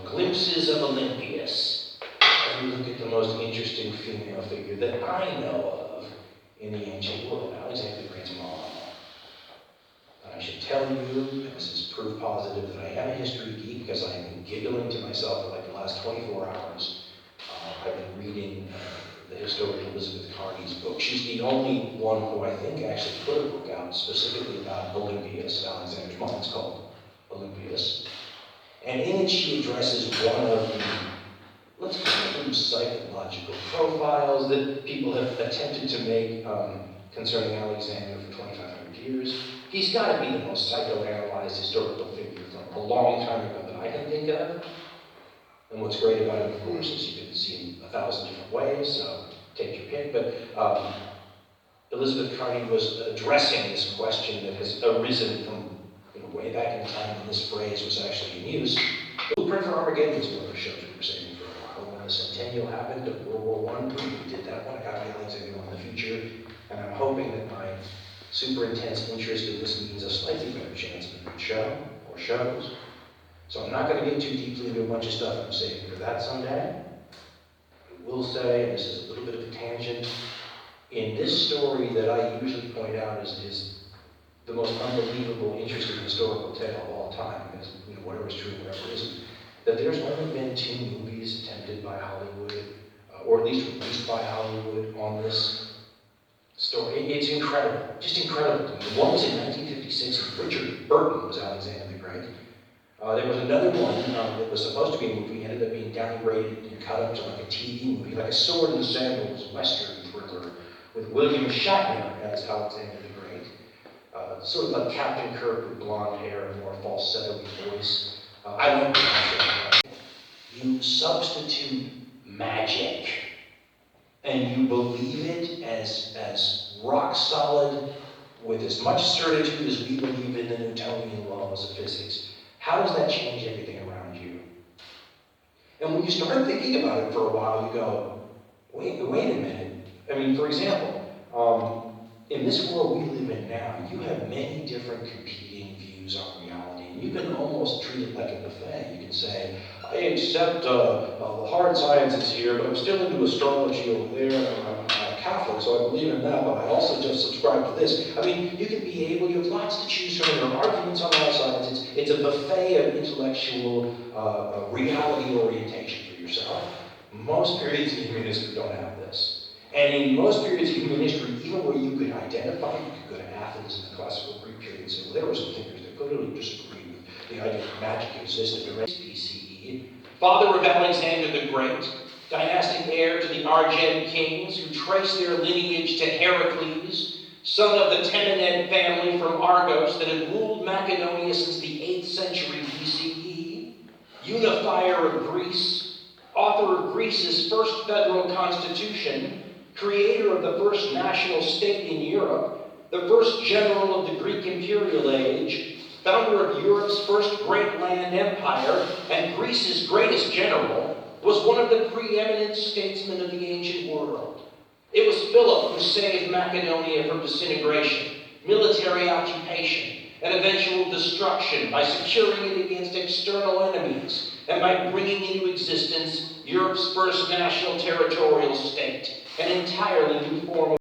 glimpses of Olympias, as we look at the most interesting female figure that I know of in the ancient world, Alexander the Great's mom. And I should tell you, and this is proof positive, that I am a history geek because I have been giggling to myself for like the last 24 hours. I've been reading the historian Elizabeth Carney's book. She's the only one who I think actually put a book out specifically about Olympias, Alexander's mom. It's called Olympias. And in it she addresses one of the, let's call them psychological profiles that people have attempted to make concerning Alexander for 2,500 years. He's got to be the most psychoanalyzed historical figure from a long time ago that I can think of. And what's great about him, of course, is you can see him 1,000 different ways, so take your pick. But Elizabeth Carney was addressing this question that has arisen from way back in time when this phrase was actually in use. The Blueprint for Armageddon is one of the shows we were saving for a while. When the centennial happened of World War I, we did that one. I got my Alexander in the future, and I'm hoping that my super intense interest in this means a slightly better chance of a good show or shows. So I'm not going to get too deeply into a bunch of stuff. I'm saving for that someday. I will say, and this is a little bit of a tangent, in this story that I usually point out is the most unbelievable, interesting historical tale of all time, because whatever is true, whatever isn't, that there's only been 2 movies attempted by Hollywood, or at least released by Hollywood on this story. It's incredible, just incredible to me. One was in 1956, and Richard Burton was Alexander the Great. There was another one that was supposed to be a movie, ended up being downgraded and cut up to like a TV movie, like a Sword and Sandals Western thriller, with William Shatner as Alexander the Great. Sort of like Captain Kirk with blonde hair and more falsetto voice. I like that. You substitute magic, and you believe it as rock solid, with as much certitude as we believe in the Newtonian laws of physics. How does that change everything around you? And when you start thinking about it for a while, you go, wait a minute. I mean, for example, in this world we live in now, you have many different competing views on reality. And you can almost treat it like a buffet. You can say, I accept the hard sciences here, but I'm still into astrology over there, and I'm Catholic, so I believe in that, but I also just subscribe to this. I mean, you can be able, you have lots to choose from. There are arguments on all sides. It's a buffet of intellectual reality orientation for yourself. Most periods in human history don't have this. And in most periods of human history, even where you could identify, you could go to Athens in the classical Greek period and say, well, there were some thinkers that clearly disagreed with the idea that magic existed around BCE. Father of Alexander the Great, dynastic heir to the Argead kings who trace their lineage to Heracles, son of the Temenid family from Argos that had ruled Macedonia since the 8th century BCE, unifier of Greece, author of Greece's first federal constitution, creator of the first national state in Europe, the first general of the Greek imperial age, founder of Europe's first great land empire, and Greece's greatest general, was one of the preeminent statesmen of the ancient world. It was Philip who saved Macedonia from disintegration, military occupation, and eventual destruction by securing it against external enemies and by bringing into existence Europe's first national territorial state, an entirely new form of